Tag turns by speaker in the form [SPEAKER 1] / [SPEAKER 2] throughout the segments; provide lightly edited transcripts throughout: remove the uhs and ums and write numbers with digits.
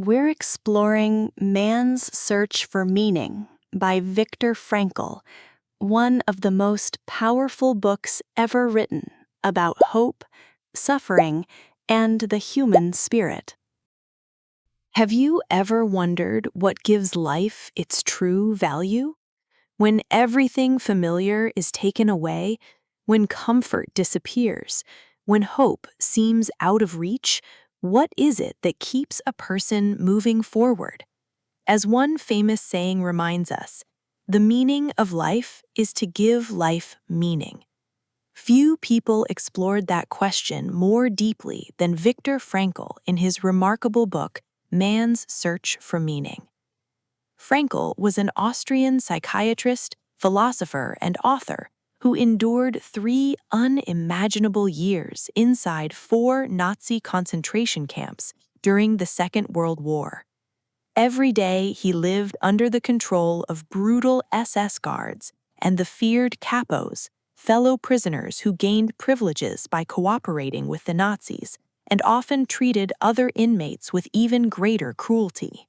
[SPEAKER 1] We're exploring Man's Search for Meaning by Viktor Frankl, one of the most powerful books ever written about hope, suffering, and the human spirit. Have you ever wondered what gives life its true value? When everything familiar is taken away, when comfort disappears, when hope seems out of reach, what is it that keeps a person moving forward? As one famous saying reminds us, the meaning of life is to give life meaning. Few people explored that question more deeply than Viktor Frankl in his remarkable book, Man's Search for Meaning. Frankl was an Austrian psychiatrist, philosopher, and author who endured 3 unimaginable years inside 4 Nazi concentration camps during the Second World War. Every day he lived under the control of brutal SS guards and the feared capos, fellow prisoners who gained privileges by cooperating with the Nazis and often treated other inmates with even greater cruelty.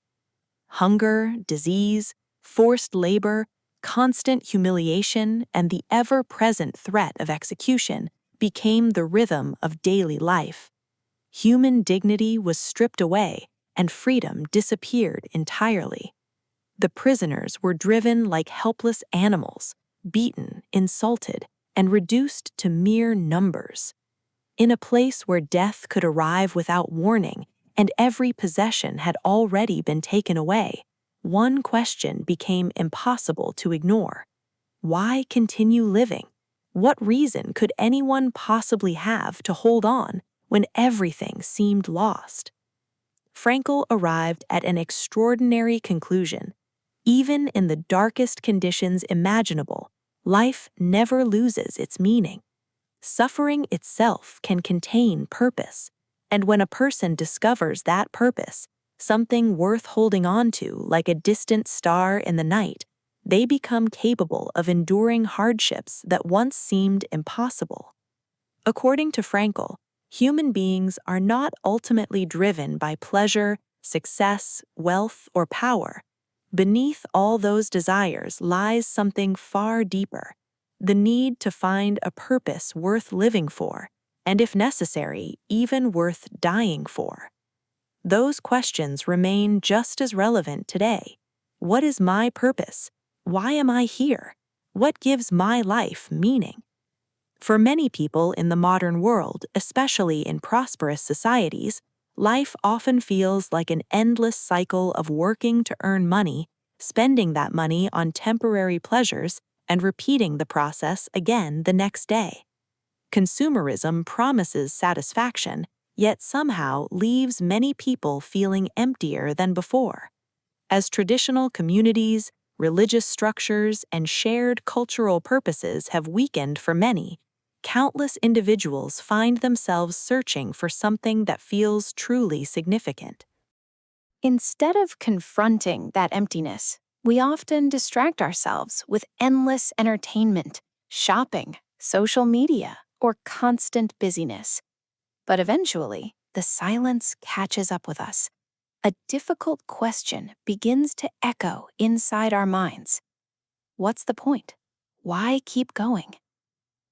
[SPEAKER 1] Hunger, disease, forced labor, constant humiliation, and the ever-present threat of execution became the rhythm of daily life. Human dignity was stripped away, and freedom disappeared entirely. The prisoners were driven like helpless animals, beaten, insulted, and reduced to mere numbers. In a place where death could arrive without warning and every possession had already been taken away, one question became impossible to ignore. Why continue living? What reason could anyone possibly have to hold on when everything seemed lost? Frankl arrived at an extraordinary conclusion. Even in the darkest conditions imaginable, life never loses its meaning. Suffering itself can contain purpose, and when a person discovers that purpose, something worth holding on to like a distant star in the night, they become capable of enduring hardships that once seemed impossible. According to Frankl, human beings are not ultimately driven by pleasure, success, wealth, or power. Beneath all those desires lies something far deeper, the need to find a purpose worth living for, and if necessary, even worth dying for. Those questions remain just as relevant today. What is my purpose? Why am I here? What gives my life meaning? For many people in the modern world, especially in prosperous societies, life often feels like an endless cycle of working to earn money, spending that money on temporary pleasures, and repeating the process again the next day. Consumerism promises satisfaction, yet somehow leaves many people feeling emptier than before. As traditional communities, religious structures, and shared cultural purposes have weakened for many, countless individuals find themselves searching for something that feels truly significant. Instead of confronting that emptiness, we often distract ourselves with endless entertainment, shopping, social media, or constant busyness. But eventually, the silence catches up with us. A difficult question begins to echo inside our minds. What's the point? Why keep going?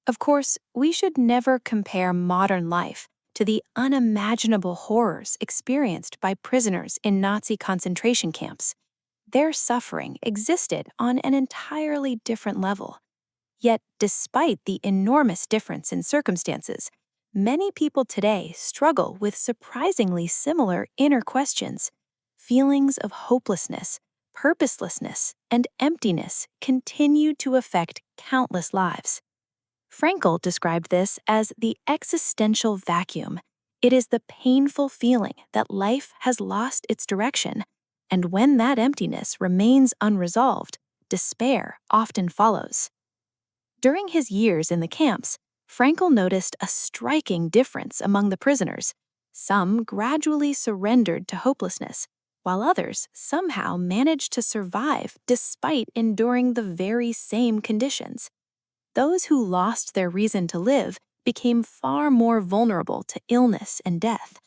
[SPEAKER 1] Of course, we should never compare modern life to the unimaginable horrors experienced by prisoners in Nazi concentration camps. Their suffering existed on an entirely different level. Yet, despite the enormous difference in circumstances, many people today struggle with surprisingly similar inner questions. Feelings of hopelessness, purposelessness, and emptiness continue to affect countless lives. Frankl described this as the existential vacuum. It is the painful feeling that life has lost its direction, and when that emptiness remains unresolved, despair often follows. During his years in the camps, Frankl noticed a striking difference among the prisoners. Some gradually surrendered to hopelessness, while others somehow managed to survive despite enduring the very same conditions. Those who lost their reason to live became far more vulnerable to illness and death.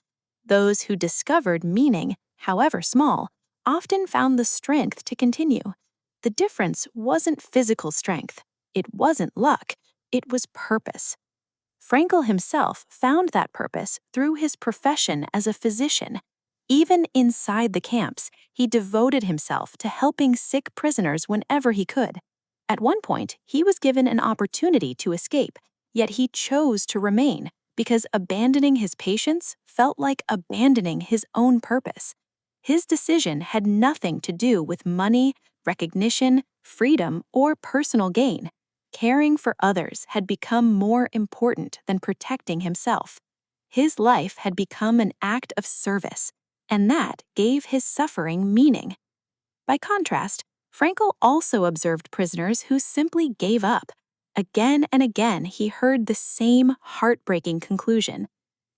[SPEAKER 1] Those who discovered meaning however small, often found the strength to continue. The difference wasn't physical strength. It wasn't luck. It was purpose. Frankl himself found that purpose through his profession as a physician. Even inside the camps, he devoted himself to helping sick prisoners whenever he could. At one point, he was given an opportunity to escape, yet he chose to remain because abandoning his patients felt like abandoning his own purpose. His decision had nothing to do with money, recognition, freedom, or personal gain. Caring for others had become more important than protecting himself. His life had become an act of service, and that gave his suffering meaning. By contrast, Frankl also observed prisoners who simply gave up. Again and again, he heard the same heartbreaking conclusion: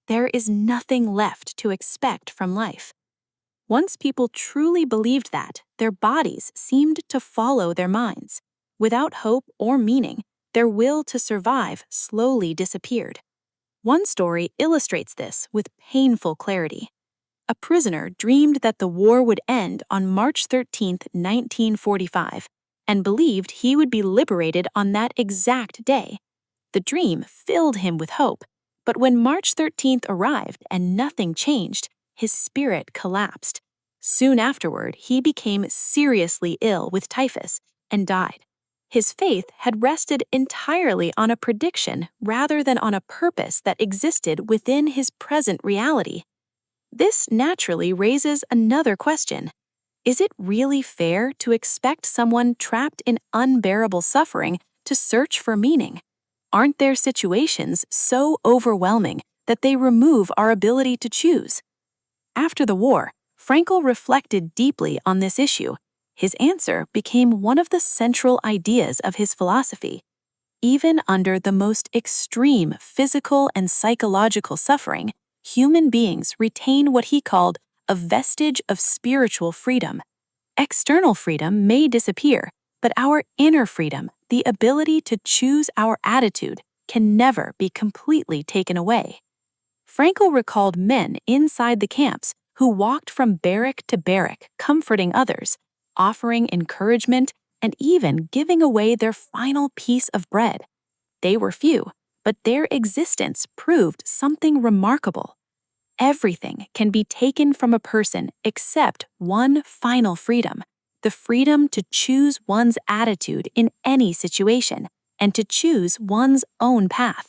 [SPEAKER 1] there is nothing left to expect from life. Once people truly believed that, their bodies seemed to follow their minds. Without hope or meaning, their will to survive slowly disappeared. One story illustrates this with painful clarity. A prisoner dreamed that the war would end on March 13, 1945, and believed he would be liberated on that exact day. The dream filled him with hope, but when March 13th arrived and nothing changed, his spirit collapsed. Soon afterward, he became seriously ill with typhus and died. His faith had rested entirely on a prediction rather than on a purpose that existed within his present reality. This naturally raises another question. Is it really fair to expect someone trapped in unbearable suffering to search for meaning? Aren't there situations so overwhelming that they remove our ability to choose? After the war, Frankl reflected deeply on this issue. His answer became one of the central ideas of his philosophy. Even under the most extreme physical and psychological suffering, human beings retain what he called a vestige of spiritual freedom. External freedom may disappear, but our inner freedom, the ability to choose our attitude, can never be completely taken away. Frankl recalled men inside the camps who walked from barrack to barrack, comforting others, offering encouragement, and even giving away their final piece of bread. They were few, but their existence proved something remarkable. Everything can be taken from a person except one final freedom: the freedom to choose one's attitude in any situation and to choose one's own path.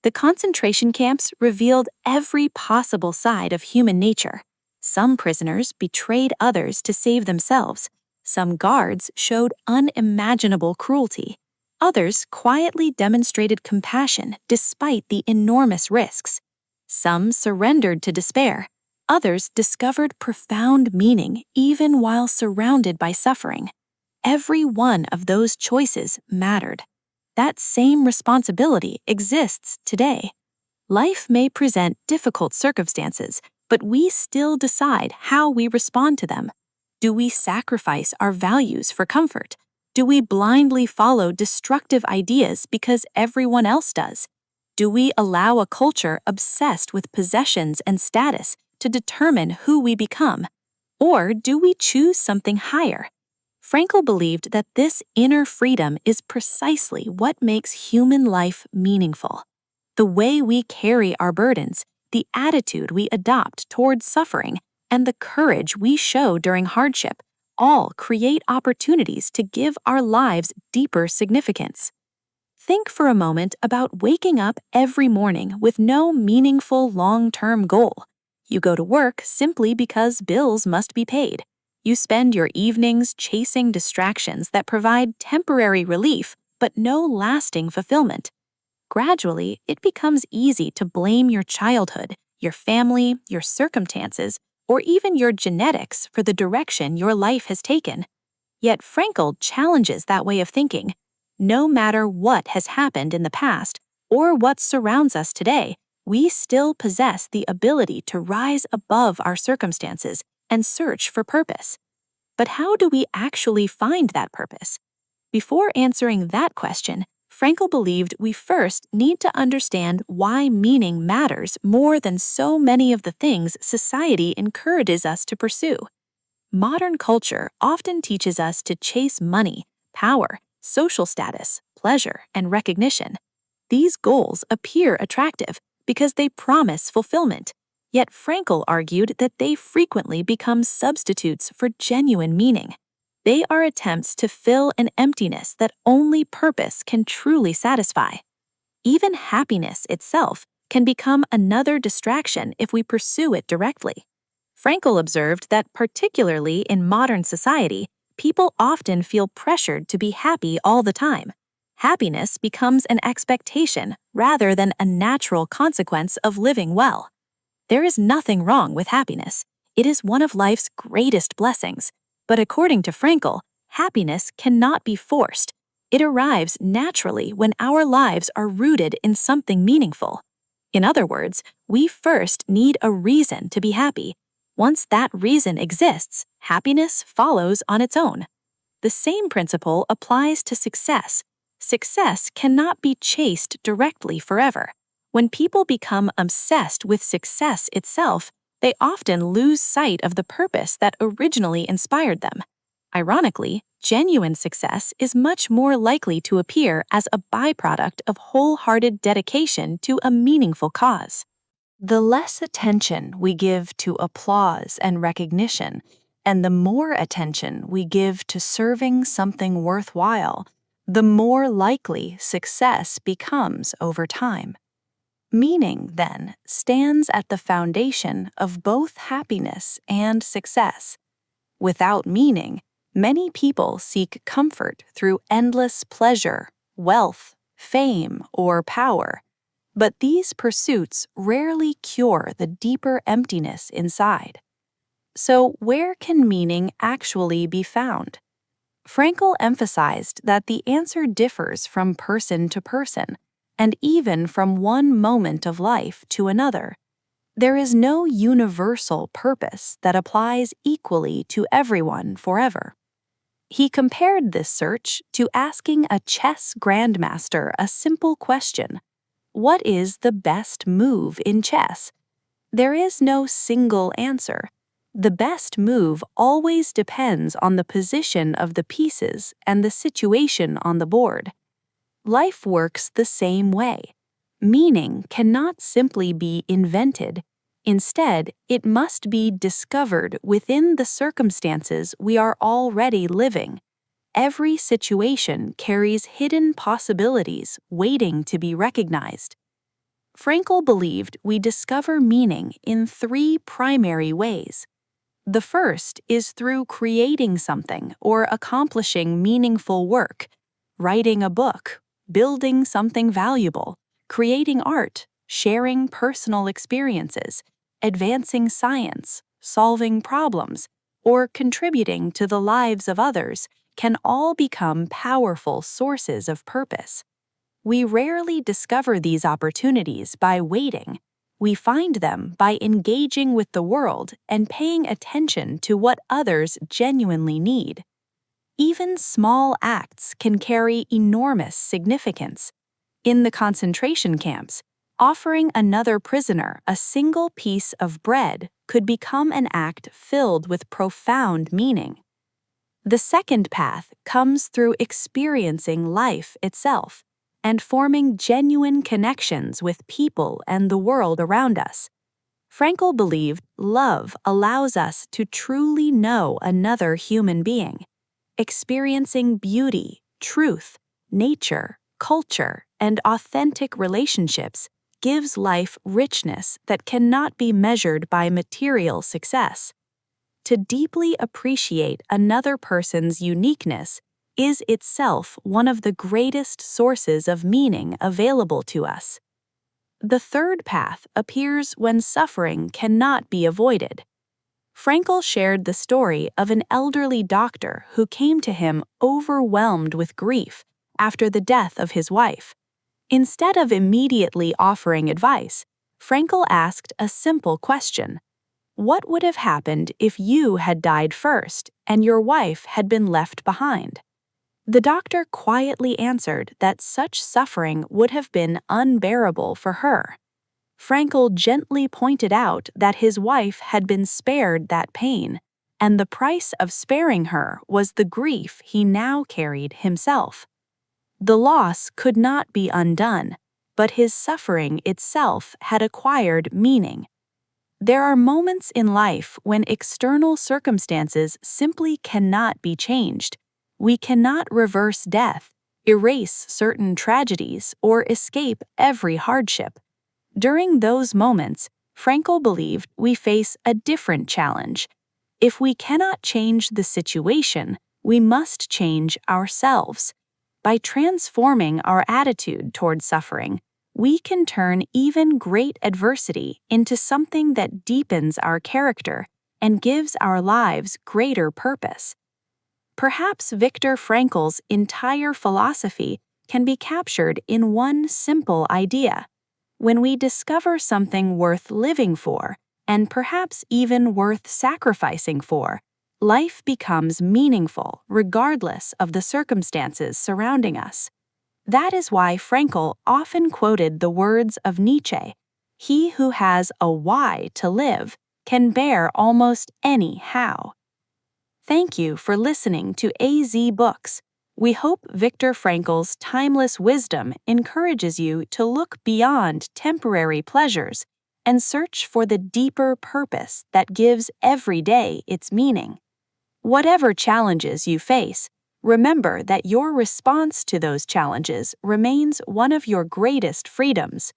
[SPEAKER 1] The concentration camps revealed every possible side of human nature. Some prisoners betrayed others to save themselves. Some guards showed unimaginable cruelty. Others quietly demonstrated compassion despite the enormous risks. Some surrendered to despair. Others discovered profound meaning even while surrounded by suffering. Every one of those choices mattered. That same responsibility exists today. Life may present difficult circumstances, but we still decide how we respond to them. Do we sacrifice our values for comfort? Do we blindly follow destructive ideas because everyone else does? Do we allow a culture obsessed with possessions and status to determine who we become? Or do we choose something higher? Frankl believed that this inner freedom is precisely what makes human life meaningful. The way we carry our burdens, the attitude we adopt towards suffering, and the courage we show during hardship all create opportunities to give our lives deeper significance. Think for a moment about waking up every morning with no meaningful long-term goal. You go to work simply because bills must be paid. You spend your evenings chasing distractions that provide temporary relief but no lasting fulfillment. Gradually, it becomes easy to blame your childhood, your family, your circumstances, or even your genetics for the direction your life has taken. Yet Frankl challenges that way of thinking. No matter what has happened in the past or what surrounds us today, we still possess the ability to rise above our circumstances and search for purpose. But how do we actually find that purpose? Before answering that question, Frankl believed we first need to understand why meaning matters more than so many of the things society encourages us to pursue. Modern culture often teaches us to chase money, power, social status, pleasure, and recognition. These goals appear attractive because they promise fulfillment. Yet Frankl argued that they frequently become substitutes for genuine meaning. They are attempts to fill an emptiness that only purpose can truly satisfy. Even happiness itself can become another distraction if we pursue it directly. Frankl observed that particularly in modern society, people often feel pressured to be happy all the time. Happiness becomes an expectation rather than a natural consequence of living well. There is nothing wrong with happiness. It is one of life's greatest blessings. But according to Frankl, happiness cannot be forced. It arrives naturally when our lives are rooted in something meaningful. In other words, we first need a reason to be happy. Once that reason exists, happiness follows on its own. The same principle applies to success. Success cannot be chased directly forever. When people become obsessed with success itself, they often lose sight of the purpose that originally inspired them. Ironically, genuine success is much more likely to appear as a byproduct of wholehearted dedication to a meaningful cause. The less attention we give to applause and recognition, and the more attention we give to serving something worthwhile, the more likely success becomes over time. Meaning, then, stands at the foundation of both happiness and success. Without meaning, many people seek comfort through endless pleasure, wealth, fame, or power. But these pursuits rarely cure the deeper emptiness inside. So, where can meaning actually be found? Frankl emphasized that the answer differs from person to person, and even from one moment of life to another. There is no universal purpose that applies equally to everyone forever. He compared this search to asking a chess grandmaster a simple question: what is the best move in chess? There is no single answer. The best move always depends on the position of the pieces and the situation on the board. Life works the same way. Meaning cannot simply be invented. Instead, it must be discovered within the circumstances we are already living. Every situation carries hidden possibilities waiting to be recognized. Frankl believed we discover meaning in three primary ways. The first is through creating something or accomplishing meaningful work, writing a book, building something valuable, creating art, sharing personal experiences, advancing science, solving problems, or contributing to the lives of others can all become powerful sources of purpose. We rarely discover these opportunities by waiting. We find them by engaging with the world and paying attention to what others genuinely need. Even small acts can carry enormous significance. In the concentration camps, offering another prisoner a single piece of bread could become an act filled with profound meaning. The second path comes through experiencing life itself and forming genuine connections with people and the world around us. Frankl believed love allows us to truly know another human being. Experiencing beauty, truth, nature, culture, and authentic relationships gives life richness that cannot be measured by material success. To deeply appreciate another person's uniqueness is itself one of the greatest sources of meaning available to us. The third path appears when suffering cannot be avoided. Frankl shared the story of an elderly doctor who came to him overwhelmed with grief after the death of his wife. Instead of immediately offering advice, Frankl asked a simple question: what would have happened if you had died first and your wife had been left behind? The doctor quietly answered that such suffering would have been unbearable for her. Frankel gently pointed out that his wife had been spared that pain, and the price of sparing her was the grief he now carried himself. The loss could not be undone, but his suffering itself had acquired meaning. There are moments in life when external circumstances simply cannot be changed. We cannot reverse death, erase certain tragedies, or escape every hardship. During those moments, Frankel believed we face a different challenge. If we cannot change the situation, we must change ourselves. By transforming our attitude toward suffering, we can turn even great adversity into something that deepens our character and gives our lives greater purpose. Perhaps Viktor Frankl's entire philosophy can be captured in one simple idea. When we discover something worth living for, and perhaps even worth sacrificing for, life becomes meaningful regardless of the circumstances surrounding us. That is why Frankl often quoted the words of Nietzsche: "He who has a why to live can bear almost any how." Thank you for listening to AZ Books. We hope Viktor Frankl's timeless wisdom encourages you to look beyond temporary pleasures and search for the deeper purpose that gives every day its meaning. Whatever challenges you face, remember that your response to those challenges remains one of your greatest freedoms.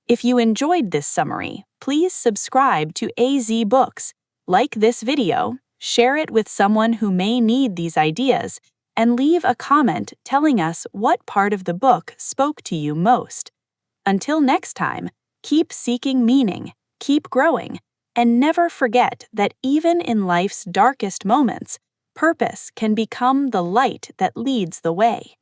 [SPEAKER 1] If you enjoyed this summary, please subscribe to AZ Books, like this video, share it with someone who may need these ideas, and leave a comment telling us what part of the book spoke to you most. Until next time, keep seeking meaning, keep growing, and never forget that even in life's darkest moments, purpose can become the light that leads the way.